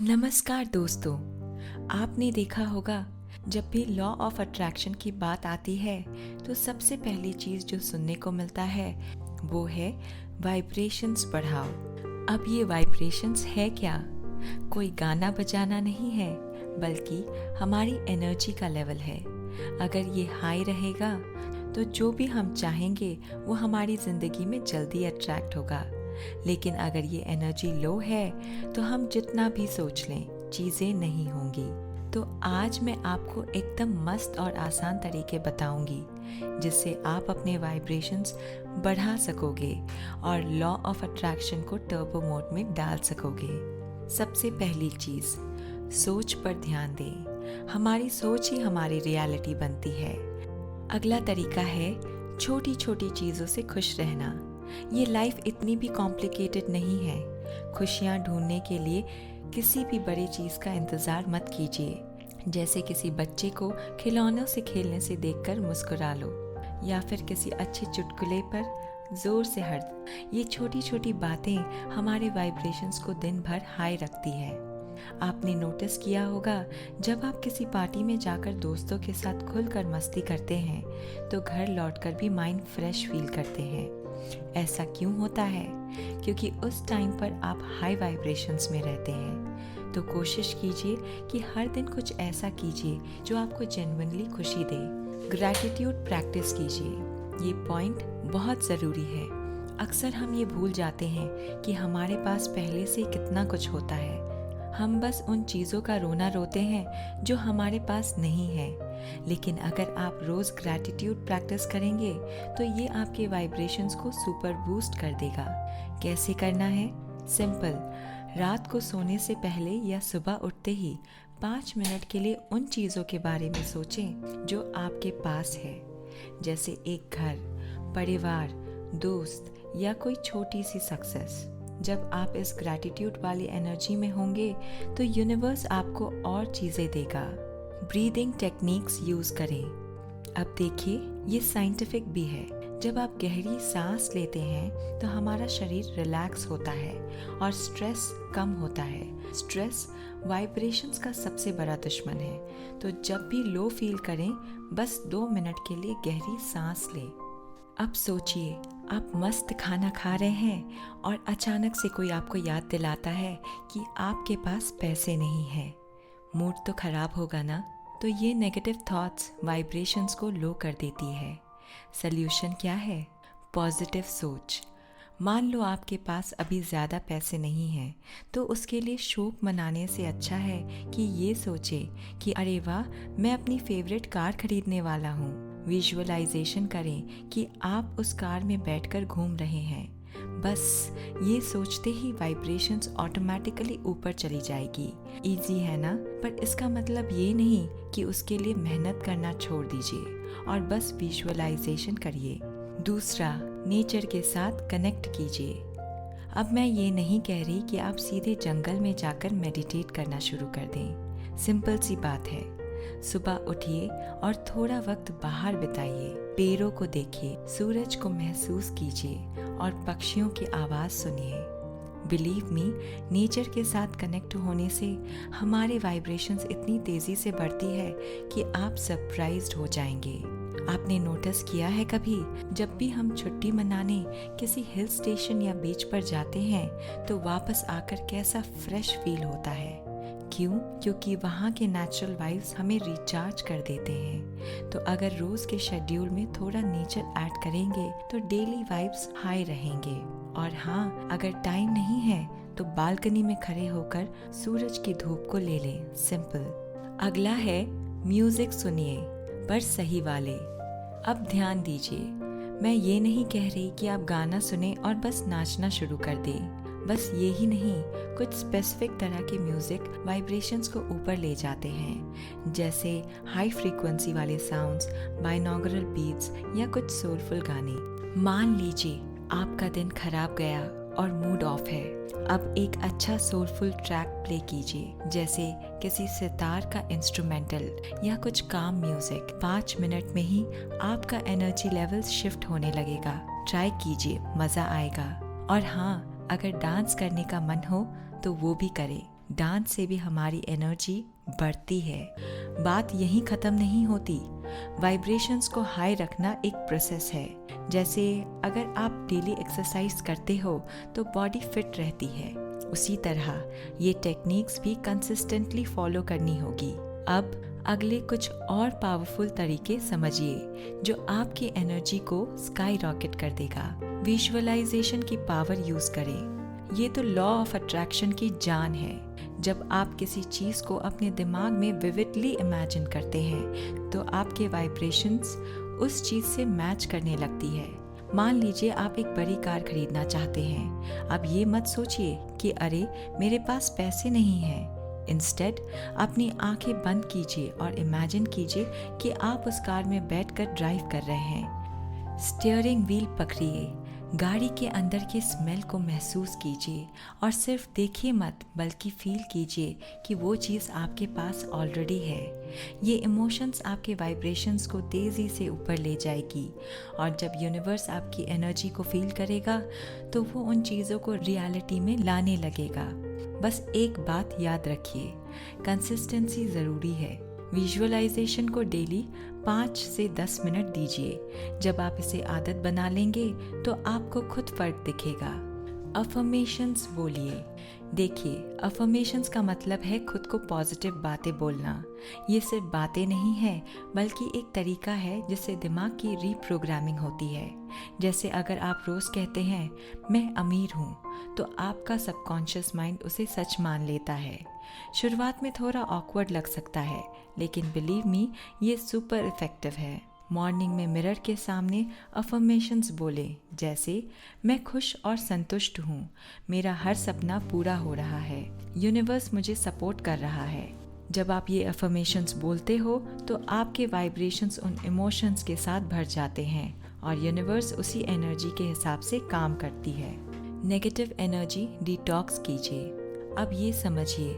नमस्कार दोस्तों। आपने देखा होगा, जब भी लॉ ऑफ अट्रैक्शन की बात आती है तो सबसे पहली चीज़ जो सुनने को मिलता है वो है वाइब्रेशंस बढ़ाओ। अब ये वाइब्रेशंस है क्या? कोई गाना बजाना नहीं है, बल्कि हमारी एनर्जी का लेवल है। अगर ये हाई रहेगा तो जो भी हम चाहेंगे वो हमारी ज़िंदगी में जल्दी अट्रैक्ट होगा। लेकिन अगर ये एनर्जी लो है तो हम जितना भी सोच लें चीज़ें नहीं होंगी। तो आज मैं आपको एकदम मस्त और आसान तरीके बताऊंगी जिससे आप अपने वाइब्रेशंस बढ़ा सकोगे और लॉ ऑफ अट्रैक्शन को टर्बो मोड में डाल सकोगे। सबसे पहली चीज़, सोच पर ध्यान दें। हमारी सोच ही हमारी रियलिटी बनती है। अगला तरीका है छोटी छोटी चीज़ों से खुश रहना। ये लाइफ इतनी भी कॉम्प्लिकेटेड नहीं है। खुशियाँ ढूंढने के लिए किसी भी बड़ी चीज़ का इंतज़ार मत कीजिए। जैसे किसी बच्चे को खिलौनों से खेलने से देखकर मुस्कुरा लो, या फिर किसी अच्छे चुटकुले पर ज़ोर से हंस। ये छोटी छोटी बातें हमारे वाइब्रेशंस को दिन भर हाई रखती है। आपने नोटिस किया होगा, जब आप किसी पार्टी में जाकर दोस्तों के साथ खुलकर मस्ती करते हैं तो घर लौटकर भी माइंड फ्रेश फील करते हैं। ऐसा क्यों होता है? क्योंकि उस टाइम पर आप हाई वाइब्रेशंस में रहते हैं। तो कोशिश कीजिए कि हर दिन कुछ ऐसा कीजिए जो आपको जेन्युइनली खुशी दे। ग्रैटिट्यूड प्रैक्टिस कीजिए। ये पॉइंट बहुत ज़रूरी है। अक्सर हम ये भूल जाते हैं कि हमारे पास पहले से कितना कुछ होता है। हम बस उन चीज़ों का रोना रोते हैं जो हमारे पास नहीं है। लेकिन अगर आप रोज़ ग्रैटिट्यूड प्रैक्टिस करेंगे तो ये आपके वाइब्रेशंस को सुपर बूस्ट कर देगा। कैसे करना है? सिंपल। रात को सोने से पहले या सुबह उठते ही 5 मिनट के लिए उन चीज़ों के बारे में सोचें जो आपके पास है। जैसे एक घर, परिवार, दोस्त या कोई छोटी सी सक्सेस। जब आप इस ग्रैटिट्यूड वाली एनर्जी में होंगे तो यूनिवर्स आपको और चीज़ें देगा। ब्रीदिंग टेक्निक्स यूज़ करें। अब देखिए, ये साइंटिफिक भी है। जब आप गहरी सांस लेते हैं तो हमारा शरीर रिलैक्स होता है और स्ट्रेस कम होता है। स्ट्रेस वाइब्रेशंस का सबसे बड़ा दुश्मन है। तो जब भी लो फील करें, बस 2 मिनट के लिए गहरी सांस लें। अब सोचिए, आप मस्त खाना खा रहे हैं और अचानक से कोई आपको याद दिलाता है कि आपके पास पैसे नहीं हैं। मूड तो खराब होगा ना? तो ये नेगेटिव थॉट्स वाइब्रेशंस को लो कर देती है। सल्यूशन क्या है? पॉजिटिव सोच। मान लो आपके पास अभी ज़्यादा पैसे नहीं हैं, तो उसके लिए शौक मनाने से अच्छा है कि ये सोचें कि अरे वाह, मैं अपनी फेवरेट कार खरीदने वाला हूँ। विजुअलाइजेशन करें कि आप उस कार में बैठकर घूम रहे हैं। बस ये सोचते ही वाइब्रेशंस ऑटोमेटिकली ऊपर चली जाएगी। इजी है ना? पर इसका मतलब ये नहीं कि उसके लिए मेहनत करना छोड़ दीजिए और बस विजुअलाइजेशन करिए। दूसरा, नेचर के साथ कनेक्ट कीजिए। अब मैं ये नहीं कह रही कि आप सीधे जंगल में जाकर मेडिटेट करना शुरू कर दें। सिंपल सी बात है, सुबह उठिए और थोड़ा वक्त बाहर बिताइए। पेड़ों को देखिए, सूरज को महसूस कीजिए और पक्षियों की आवाज़ सुनिए। बिलीव मी, नेचर के साथ कनेक्ट होने से हमारे वाइब्रेशंस इतनी तेज़ी से बढ़ती है कि आप सरप्राइज्ड हो जाएंगे। आपने नोटिस किया है कभी, जब भी हम छुट्टी मनाने किसी हिल स्टेशन या बीच पर जाते हैं तो वापस आकर कैसा फ्रेश फील होता है? क्यों? क्योंकि वहाँ के नेचुरल वाइब्स हमें रिचार्ज कर देते हैं। तो अगर रोज के शेड्यूल में थोड़ा नेचर ऐड करेंगे तो डेली वाइब्स हाई रहेंगे। और हाँ, अगर टाइम नहीं है तो बालकनी में खड़े होकर सूरज की धूप को ले लें। सिंपल। अगला है म्यूजिक सुनिए, पर सही वाले। अब ध्यान दीजिए, मैं ये नहीं कह रही कि आप गाना सुने और बस नाचना शुरू कर दें। बस ये ही नहीं, कुछ स्पेसिफिक तरह के म्यूजिक वाइब्रेशंस को ऊपर ले जाते हैं। जैसे हाई फ्रीक्वेंसी वाले साउंड्स, बाइनॉरल बीट्स या कुछ सोलफुल गाने। मान लीजिए आपका दिन खराब गया और मूड ऑफ है। अब एक अच्छा सोलफुल ट्रैक प्ले कीजिए, जैसे किसी सितार का इंस्ट्रूमेंटल या कुछ काम म्यूजिक। 5 मिनट में ही आपका एनर्जी लेवल शिफ्ट होने लगेगा। ट्राई कीजिए, मज़ा आएगा। और हाँ, अगर डांस करने का मन हो तो वो भी करें। डांस से भी हमारी एनर्जी बढ़ती है। बात यहीं ख़त्म नहीं होती। वाइब्रेशंस को हाई रखना एक प्रोसेस है। जैसे अगर आप डेली एक्सरसाइज करते हो तो बॉडी फिट रहती है, उसी तरह ये टेक्निक्स भी कंसिस्टेंटली फॉलो करनी होगी। अब अगले कुछ और पावरफुल तरीके समझिए जो आपकी एनर्जी को स्काई रॉकेट कर देगा। विजुअलाइजेशन की पावर यूज करें। ये तो लॉ ऑफ अट्रैक्शन की जान है। जब आप किसी चीज को अपने दिमाग में विविडली इमेजिन करते हैं तो आपके वाइब्रेशंस उस चीज से मैच करने लगती है। मान लीजिए आप एक बड़ी कार खरीदना चाहते हैं। अब ये मत सोचिए कि अरे मेरे पास पैसे नहीं हैं। इंस्टेड अपनी आंखें बंद कीजिए और इमेजिन कीजिए कि आप उस कार में बैठकर ड्राइव कर रहे हैं। स्टीयरिंग व्हील पकड़िए, गाड़ी के अंदर की स्मेल को महसूस कीजिए और सिर्फ देखिए मत बल्कि फील कीजिए कि वो चीज़ आपके पास ऑलरेडी है। ये इमोशंस आपके वाइब्रेशंस को तेज़ी से ऊपर ले जाएगी और जब यूनिवर्स आपकी एनर्जी को फील करेगा तो वो उन चीज़ों को रियलिटी में लाने लगेगा। बस एक बात याद रखिए, कंसिस्टेंसी ज़रूरी है। विजुअलाइजेशन को डेली 5 से 10 मिनट दीजिए। जब आप इसे आदत बना लेंगे तो आपको खुद फर्क दिखेगा। अफर्मेशंस बोलिए। देखिए, अफर्मेशंस का मतलब है खुद को पॉजिटिव बातें बोलना। ये सिर्फ बातें नहीं है बल्कि एक तरीका है जिससे दिमाग की रीप्रोग्रामिंग होती है। जैसे अगर आप रोज़ कहते हैं मैं अमीर हूँ तो आपका सबकॉन्शियस माइंड उसे सच मान लेता है। शुरुआत में थोड़ा ऑकवर्ड लग सकता है लेकिन बिलीव मी ये सुपर इफेक्टिव है। मॉर्निंग में मिरर के सामने अफर्मेशंस बोले, जैसे मैं खुश और संतुष्ट हूँ, मेरा हर सपना पूरा हो रहा है, यूनिवर्स मुझे सपोर्ट कर रहा है। जब आप ये अफर्मेशंस बोलते हो तो आपके वाइब्रेशंस उन इमोशंस के साथ भर जाते हैं और यूनिवर्स उसी एनर्जी के हिसाब से काम करती है। नेगेटिव एनर्जी डिटॉक्स कीजिए। अब ये समझिए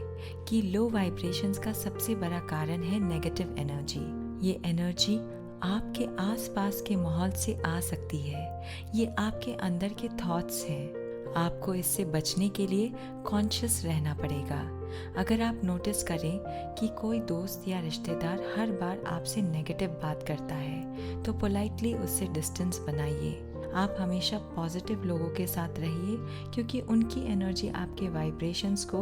कि लो वाइब्रेशंस का सबसे बड़ा कारण है नेगेटिव एनर्जी। ये एनर्जी आपके आसपास के माहौल से आ सकती है। ये आपके अंदर के थॉट्स हैं। आपको इससे बचने के लिए कॉन्शियस रहना पड़ेगा। अगर आप नोटिस करें कि कोई दोस्त या रिश्तेदार हर बार आपसे नेगेटिव बात करता है तो पोलाइटली उससे डिस्टेंस बनाइए। आप हमेशा पॉजिटिव लोगों के साथ रहिए क्योंकि उनकी एनर्जी आपके वाइब्रेशंस को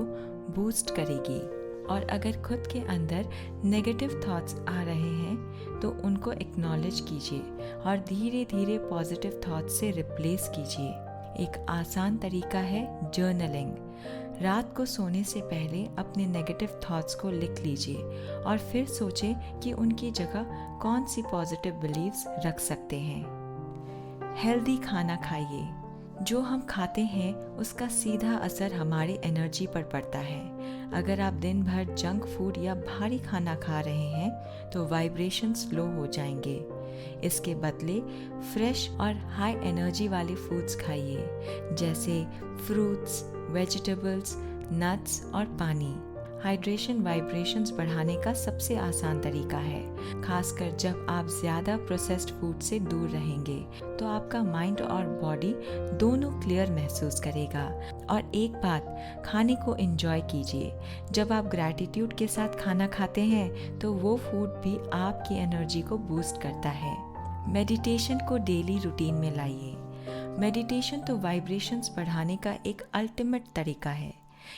बूस्ट करेगी। और अगर खुद के अंदर नेगेटिव थॉट्स आ रहे हैं तो उनको एक्नॉलेज कीजिए और धीरे धीरे पॉजिटिव थॉट्स से रिप्लेस कीजिए। एक आसान तरीका है जर्नलिंग। रात को सोने से पहले अपने नेगेटिव थॉट्स को लिख लीजिए और फिर सोचें कि उनकी जगह कौन सी पॉजिटिव बिलीव्स रख सकते हैं। हेल्दी खाना खाइए। जो हम खाते हैं उसका सीधा असर हमारे एनर्जी पर पड़ता है। अगर आप दिन भर जंक फूड या भारी खाना खा रहे हैं तो वाइब्रेशंस लो हो जाएंगे। इसके बदले फ्रेश और हाई एनर्जी वाले फूड्स खाइए जैसे फ्रूट्स, वेजिटेबल्स, नट्स और पानी। हाइड्रेशन वाइब्रेशंस बढ़ाने का सबसे आसान तरीका है, खासकर जब आप ज़्यादा प्रोसेस्ड फूड से दूर रहेंगे तो आपका माइंड और बॉडी दोनों क्लियर महसूस करेगा। और एक बात, खाने को एंजॉय कीजिए। जब आप ग्रैटिट्यूड के साथ खाना खाते हैं तो वो फूड भी आपकी एनर्जी को बूस्ट करता है। मेडिटेशन को डेली रूटीन में लाइए। मेडिटेशन तो वाइब्रेशंस बढ़ाने का एक अल्टीमेट तरीका है।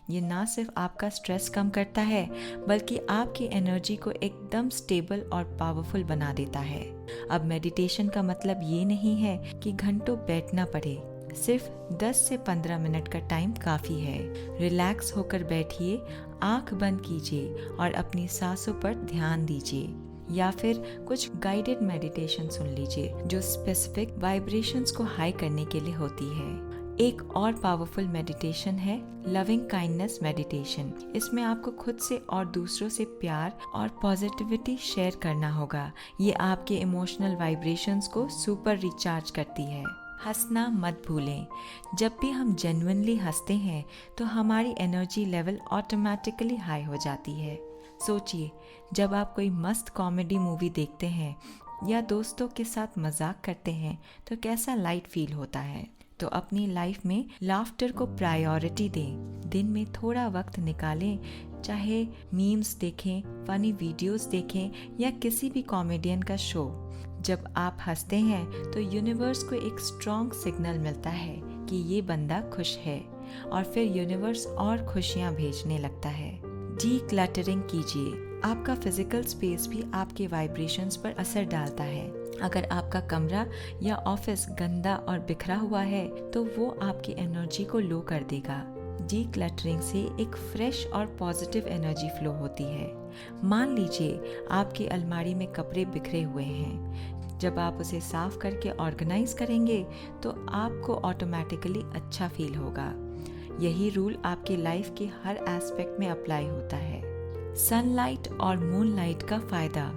ये ना सिर्फ आपका स्ट्रेस कम करता है बल्कि आपकी एनर्जी को एकदम स्टेबल और पावरफुल बना देता है। अब मेडिटेशन का मतलब ये नहीं है कि घंटों बैठना पड़े। सिर्फ 10 से 15 मिनट का टाइम काफ़ी है। रिलैक्स होकर बैठिए, आंख बंद कीजिए और अपनी सांसों पर ध्यान दीजिए या फिर कुछ गाइडेड मेडिटेशन सुन लीजिए जो स्पेसिफिक वाइब्रेशंस को हाई करने के लिए होती है। एक और पावरफुल मेडिटेशन है लविंग काइंडनेस मेडिटेशन। इसमें आपको खुद से और दूसरों से प्यार और पॉजिटिविटी शेयर करना होगा। ये आपके इमोशनल वाइब्रेशंस को सुपर रिचार्ज करती है। हंसना मत भूलें। जब भी हम जेन्युइनली हंसते हैं तो हमारी एनर्जी लेवल ऑटोमेटिकली हाई हो जाती है। सोचिए, जब आप कोई मस्त कॉमेडी मूवी देखते हैं या दोस्तों के साथ मजाक करते हैं तो कैसा लाइट फील होता है। तो अपनी लाइफ में लाफ्टर को प्रायोरिटी दें। दिन में थोड़ा वक्त निकालें, चाहे मीम्स देखें, फनी वीडियोस देखें या किसी भी कॉमेडियन का शो। जब आप हंसते हैं तो यूनिवर्स को एक स्ट्रॉन्ग सिग्नल मिलता है कि ये बंदा खुश है, और फिर यूनिवर्स और खुशियाँ भेजने लगता है। डी क्लटरिंग कीजिए। आपका फिजिकल स्पेस भी आपके वाइब्रेशंस पर असर डालता है। अगर आपका कमरा या ऑफिस गंदा और बिखरा हुआ है तो वो आपकी एनर्जी को लो कर देगा। डी क्लटरिंग से एक फ्रेश और पॉजिटिव एनर्जी फ्लो होती है। मान लीजिए आपकी अलमारी में कपड़े बिखरे हुए हैं। जब आप उसे साफ करके ऑर्गेनाइज करेंगे तो आपको ऑटोमेटिकली अच्छा फील होगा। यही रूल आपकी लाइफ के हर एस्पेक्ट में अप्लाई होता है। सनलाइट और मूनलाइट का फायदा।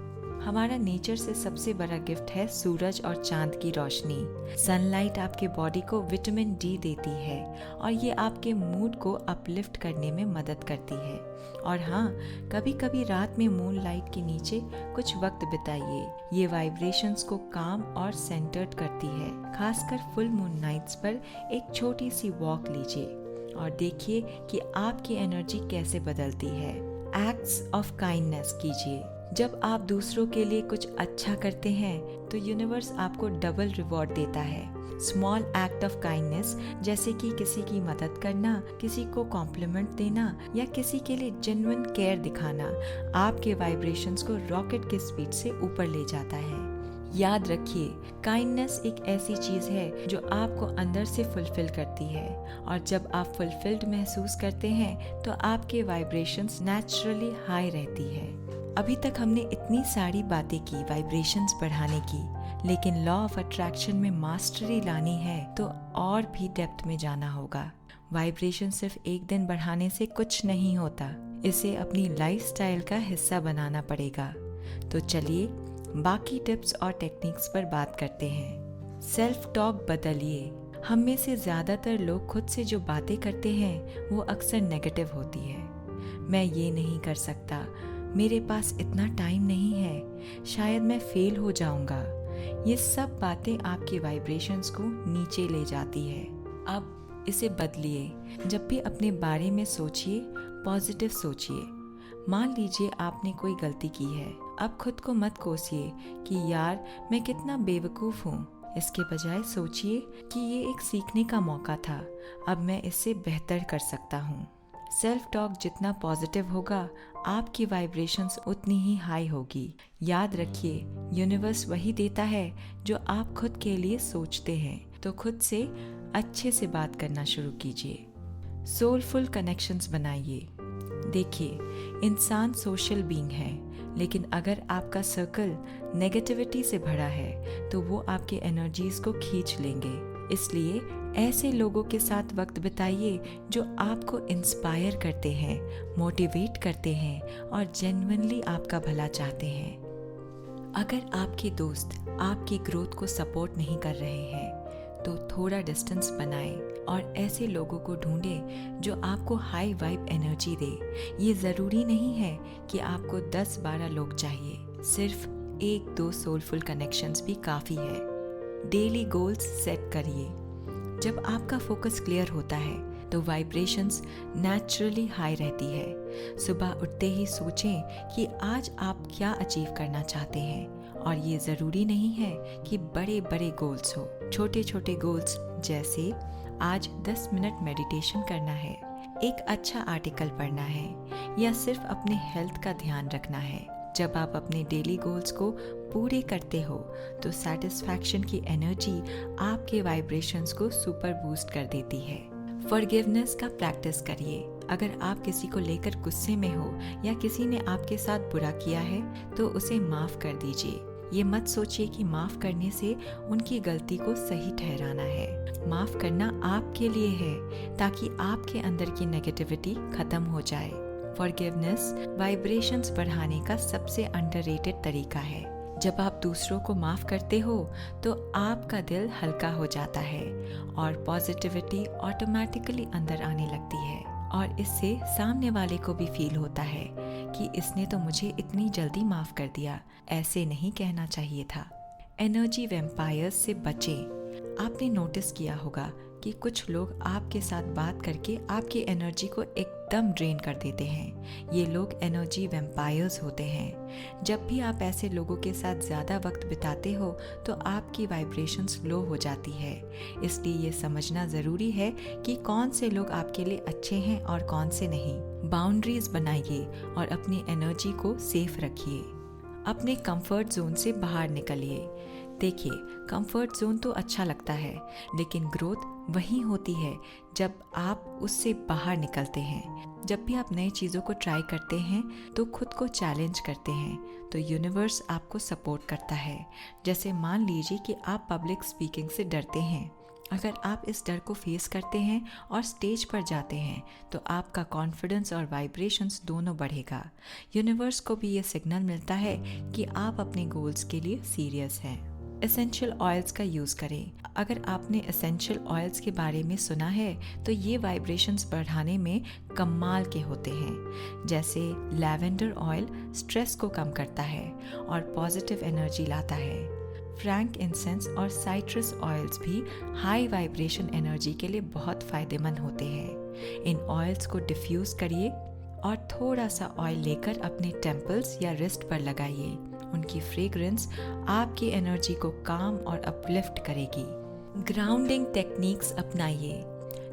हमारा नेचर से सबसे बड़ा गिफ्ट है सूरज और चांद की रोशनी। सनलाइट आपके बॉडी को विटामिन डी देती है और ये आपके मूड को अपलिफ्ट करने में मदद करती है। और हाँ, कभी कभी रात में मूनलाइट के नीचे कुछ वक्त बिताइए। ये वाइब्रेशंस को काम और सेंटर्ड करती है। खासकर फुल मून नाइट्स पर एक छोटी सी वॉक लीजिए और देखिए कि आपकी एनर्जी कैसे बदलती है। एक्ट्स ऑफ काइंडनेस कीजिए। जब आप दूसरों के लिए कुछ अच्छा करते हैं तो यूनिवर्स आपको डबल रिवॉर्ड देता है। स्मॉल एक्ट ऑफ काइंडनेस जैसे कि किसी की मदद करना, किसी को कॉम्प्लीमेंट देना या किसी के लिए जेन्युइन केयर दिखाना आपके वाइब्रेशंस को रॉकेट की स्पीड से ऊपर ले जाता है। याद रखिए, काइंडनेस एक ऐसी चीज है जो आपको अंदर से फुलफिल करती है, और जब आप फुलफिल्ड महसूस करते हैं तो आपके वाइब्रेशंस नेचुरली हाई रहती है। अभी तक हमने इतनी सारी बातें की वाइब्रेशंस बढ़ाने की, लेकिन लॉ ऑफ अट्रैक्शन में मास्टरी लानी है तो और भी डेप्थ में जाना होगा। वाइब्रेशन सिर्फ एक दिन बढ़ाने से कुछ नहीं होता, इसे अपनी लाइफस्टाइल का हिस्सा बनाना पड़ेगा। तो चलिए बाकी टिप्स और टेक्निक्स पर बात करते हैं। सेल्फ टॉक बदलिए। हम में से ज्यादातर लोग खुद से जो बातें करते हैं वो अक्सर नेगेटिव होती है। मैं ये नहीं कर सकता, मेरे पास इतना टाइम नहीं है, शायद मैं फेल हो जाऊंगा। ये सब बातें आपके वाइब्रेशंस को नीचे ले जाती है। अब इसे बदलिए। जब भी अपने बारे में सोचिए, पॉजिटिव सोचिए। मान लीजिए आपने कोई गलती की है, अब खुद को मत कोसिए कि यार मैं कितना बेवकूफ़ हूँ। इसके बजाय सोचिए कि ये एक सीखने का मौका था, अब मैं इससे बेहतर कर सकता हूँ। सेल्फ टॉक जितना पॉजिटिव होगा, आपकी वाइब्रेशंस उतनी ही हाई होगी। याद रखिए, यूनिवर्स वही देता है जो आप खुद के लिए सोचते हैं। तो खुद से अच्छे से बात करना शुरू कीजिए। सोलफुल कनेक्शंस बनाइए। देखिए, इंसान सोशल बीइंग है, लेकिन अगर आपका सर्कल नेगेटिविटी से भरा है तो वो आपके एनर्जीज को खींच लेंगे। इसलिए ऐसे लोगों के साथ वक्त बिताइए जो आपको इंस्पायर करते हैं, मोटिवेट करते हैं और जेन्युइनली आपका भला चाहते हैं। अगर आपके दोस्त आपकी ग्रोथ को सपोर्ट नहीं कर रहे हैं तो थोड़ा डिस्टेंस बनाएं और ऐसे लोगों को ढूंढें जो आपको हाई वाइब एनर्जी दे। ये ज़रूरी नहीं है कि आपको 10-12 लोग चाहिए, सिर्फ 1-2 सोलफुल कनेक्शंस भी काफ़ी है। डेली गोल्स सेट करिए। जब आपका फोकस क्लियर होता है तो वाइब्रेशंस नेचुरली हाई रहती है। सुबह उठते ही सोचें कि आज आप क्या अचीव करना चाहते हैं, और ये ज़रूरी नहीं है कि बड़े बड़े गोल्स हो। छोटे छोटे गोल्स जैसे आज 10 मिनट मेडिटेशन करना है, एक अच्छा आर्टिकल पढ़ना है या सिर्फ अपने हेल्थ का ध्यान रखना है। जब आप अपने डेली गोल्स को पूरे करते हो तो सेटिस्फैक्शन की एनर्जी आपके वाइब्रेशंस को सुपर बूस्ट कर देती है। फॉरगिवनेस का प्रैक्टिस करिए। अगर आप किसी को लेकर गुस्से में हो या किसी ने आपके साथ बुरा किया है तो उसे माफ़ कर दीजिए। ये मत सोचिए कि माफ़ करने से उनकी गलती को सही ठहराना है। माफ़ करना आपके लिए है ताकि आपके अंदर की नेगेटिविटी खत्म हो जाए। फॉरगिवनेस वाइब्रेशंस बढ़ाने का सबसे अंडररेटेड तरीका है। जब आप दूसरों को माफ़ करते हो तो आपका दिल हल्का हो जाता है और पॉजिटिविटी ऑटोमेटिकली अंदर आने लगती है, और इससे सामने वाले को भी फील होता है कि इसने तो मुझे इतनी जल्दी माफ़ कर दिया, ऐसे नहीं कहना चाहिए था। एनर्जी वैम्पायर्स से बचें। आपने नोटिस किया होगा कि कुछ लोग आपके साथ बात करके आपकी एनर्जी को एकदम ड्रेन कर देते हैं। ये लोग एनर्जी वैम्पायर्स होते हैं। जब भी आप ऐसे लोगों के साथ ज़्यादा वक्त बिताते हो तो आपकी वाइब्रेशंस लो हो जाती है। इसलिए ये समझना ज़रूरी है कि कौन से लोग आपके लिए अच्छे हैं और कौन से नहीं। बाउंड्रीज बनाइए और अपनी एनर्जी को सेफ रखिए। अपने कंफर्ट जोन से बाहर निकलिए। देखिए, कंफर्ट जोन तो अच्छा लगता है, लेकिन ग्रोथ वही होती है जब आप उससे बाहर निकलते हैं। जब भी आप नई चीज़ों को ट्राई करते हैं तो खुद को चैलेंज करते हैं, तो यूनिवर्स आपको सपोर्ट करता है। जैसे मान लीजिए कि आप पब्लिक स्पीकिंग से डरते हैं। अगर आप इस डर को फेस करते हैं और स्टेज पर जाते हैं तो आपका कॉन्फिडेंस और वाइब्रेशंस दोनों बढ़ेगा। यूनिवर्स को भी ये सिग्नल मिलता है कि आप अपने गोल्स के लिए सीरियस हैं। एसेंशियल ऑयल्स का यूज़ करें। अगर आपने एसेंशियल ऑयल्स के बारे में सुना है तो ये वाइब्रेशंस बढ़ाने में कमाल के होते हैं। जैसे लैवेंडर ऑयल स्ट्रेस को कम करता है और पॉजिटिव एनर्जी लाता है। फ्रैंक इंसेंस और साइट्रस ऑयल्स भी हाई वाइब्रेशन एनर्जी के लिए बहुत फ़ायदेमंद होते हैं। इन ऑयल्स को डिफ्यूज़ करिए और थोड़ा सा ऑयल लेकर अपने टेम्पल्स या रिस्ट पर लगाइए। उनकी फ्रेग्रेंस आपकी एनर्जी को काम और अपलिफ्ट करेगी। ग्राउंडिंग टेक्निक्स अपनाइए।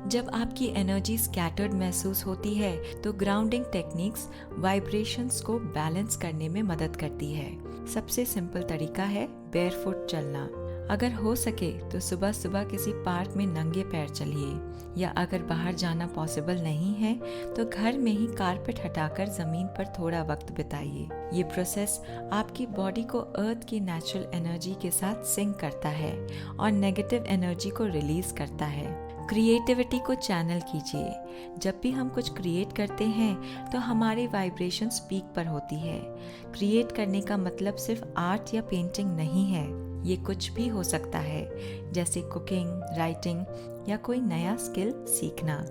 जब आपकी एनर्जी स्कैटर्ड महसूस होती है तो ग्राउंडिंग टेक्निक्स वाइब्रेशंस को बैलेंस करने में मदद करती है। सबसे सिंपल तरीका है बेयरफुट चलना। अगर हो सके तो सुबह सुबह किसी पार्क में नंगे पैर चलिए, या अगर बाहर जाना पॉसिबल नहीं है तो घर में ही कारपेट हटाकर ज़मीन पर थोड़ा वक्त बिताइए। ये प्रोसेस आपकी बॉडी को अर्थ की नेचुरल एनर्जी के साथ सिंक करता है और नेगेटिव एनर्जी को रिलीज करता है। क्रिएटिविटी को चैनल कीजिए। जब भी हम कुछ क्रिएट करते हैं तो हमारी वाइब्रेशंस पीक पर होती है। क्रिएट करने का मतलब सिर्फ आर्ट या पेंटिंग नहीं है, ये कुछ भी हो सकता है, जैसे कुकिंग, राइटिंग या कोई नया स्किल सीखना।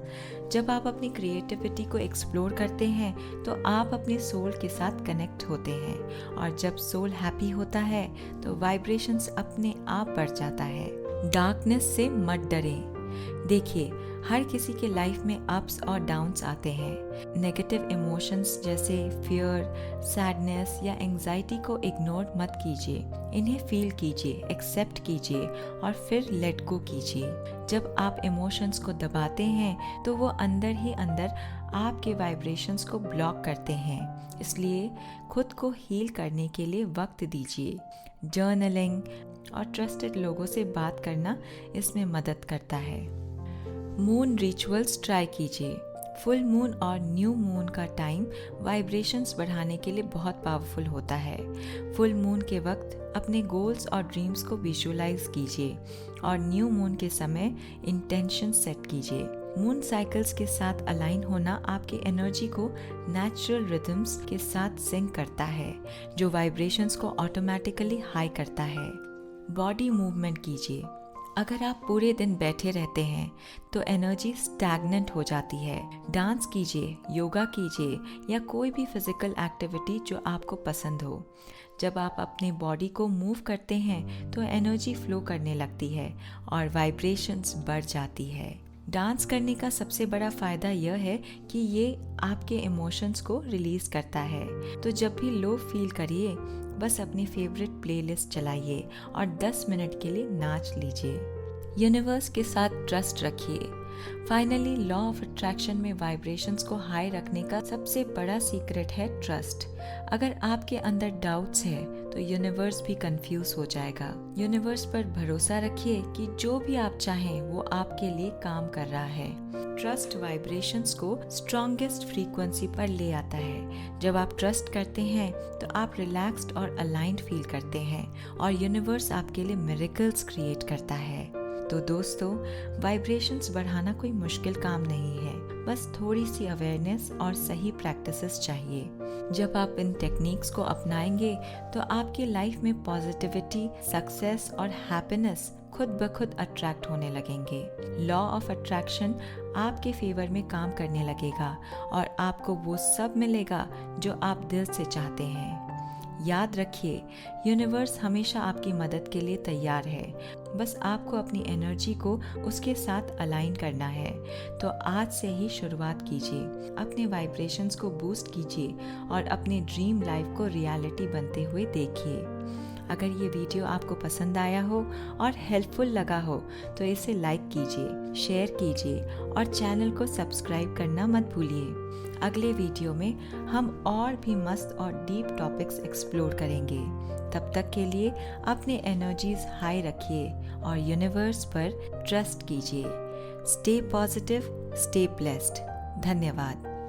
जब आप अपनी क्रिएटिविटी को एक्सप्लोर करते हैं तो आप अपने सोल के साथ कनेक्ट होते हैं, और जब सोल हैप्पी होता है तो वाइब्रेशंस अपने आप बढ़ जाता है। डार्कनेस से मत डरें। देखिए, हर किसी के लाइफ में अप्स और डाउन्स आते हैं। नेगेटिव इमोशंस जैसे फियर, सैडनेस या एंजाइटी को इग्नोर मत कीजिए। इन्हें फील कीजिए, एक्सेप्ट कीजिए और फिर लेट गो कीजिए। जब आप इमोशंस को दबाते हैं तो वो अंदर ही अंदर आपके वाइब्रेशंस को ब्लॉक करते हैं। इसलिए खुद को हील करने के लिए वक्त दीजिए। जर्नलिंग और ट्रस्टेड लोगों से बात करना इसमें मदद करता है। मून रिचुअल्स ट्राई कीजिए। फुल मून और न्यू मून का टाइम वाइब्रेशंस बढ़ाने के लिए बहुत पावरफुल होता है। फुल मून के वक्त अपने गोल्स और ड्रीम्स को विजुअलाइज कीजिए और न्यू मून के समय इंटेंशन सेट कीजिए। मून साइकिल्स के साथ अलाइन होना आपकी एनर्जी को नेचुरल रिदम्स के साथ सिंक करता है, जो वाइब्रेशंस को ऑटोमेटिकली हाई करता है। बॉडी मूवमेंट कीजिए। अगर आप पूरे दिन बैठे रहते हैं तो एनर्जी स्टैग्नेंट हो जाती है। डांस कीजिए, योगा कीजिए या कोई भी फिजिकल एक्टिविटी जो आपको पसंद हो। जब आप अपने बॉडी को मूव करते हैं तो एनर्जी फ्लो करने लगती है और वाइब्रेशंस बढ़ जाती है। डांस करने का सबसे बड़ा फ़ायदा यह है कि ये आपके इमोशंस को रिलीज़ करता है। तो जब भी लो फील करिए, बस अपनी फेवरेट प्लेलिस्ट चलाइए और 10 मिनट के लिए नाच लीजिए। यूनिवर्स के साथ ट्रस्ट रखिए। फाइनली, लॉ ऑफ अट्रैक्शन में वाइब्रेशंस को हाई रखने का सबसे बड़ा सीक्रेट है ट्रस्ट। अगर आपके अंदर डाउट्स है तो यूनिवर्स भी कंफ्यूज हो जाएगा। यूनिवर्स पर भरोसा रखिए कि जो भी आप चाहें वो आपके लिए काम कर रहा है। ट्रस्ट वाइब्रेशंस को स्ट्रॉन्गेस्ट फ्रीक्वेंसी पर ले आता है। जब आप ट्रस्ट करते हैं तो आप रिलैक्स्ड और अलाइंड फील करते हैं और यूनिवर्स आपके लिए मिरेकल्स क्रिएट करता है। तो दोस्तों, वाइब्रेशंस बढ़ाना कोई मुश्किल काम नहीं है, बस थोड़ी सी अवेयरनेस और सही प्रैक्टिसेस चाहिए। जब आप इन टेक्निक्स को अपनाएंगे तो आपकी लाइफ में पॉजिटिविटी, सक्सेस और हैप्पीनेस खुद ब खुद अट्रैक्ट होने लगेंगे। लॉ ऑफ अट्रैक्शन आपके फेवर में काम करने लगेगा और आपको वो सब मिलेगा जो आप दिल से चाहते हैं। याद रखिए, यूनिवर्स हमेशा आपकी मदद के लिए तैयार है। बस आपको अपनी एनर्जी को उसके साथ अलाइन करना है। तो आज से ही शुरुआत कीजिए, अपने वाइब्रेशंस को बूस्ट कीजिए और अपने ड्रीम लाइफ को रियलिटी बनते हुए देखिए। अगर ये वीडियो आपको पसंद आया हो और हेल्पफुल लगा हो तो इसे लाइक कीजिए, शेयर कीजिए और चैनल को सब्सक्राइब करना मत भूलिए। अगले वीडियो में हम और भी मस्त और डीप टॉपिक्स एक्सप्लोर करेंगे। तब तक के लिए अपने एनर्जीज हाई रखिए और यूनिवर्स पर ट्रस्ट कीजिए। Stay positive, stay blessed. धन्यवाद।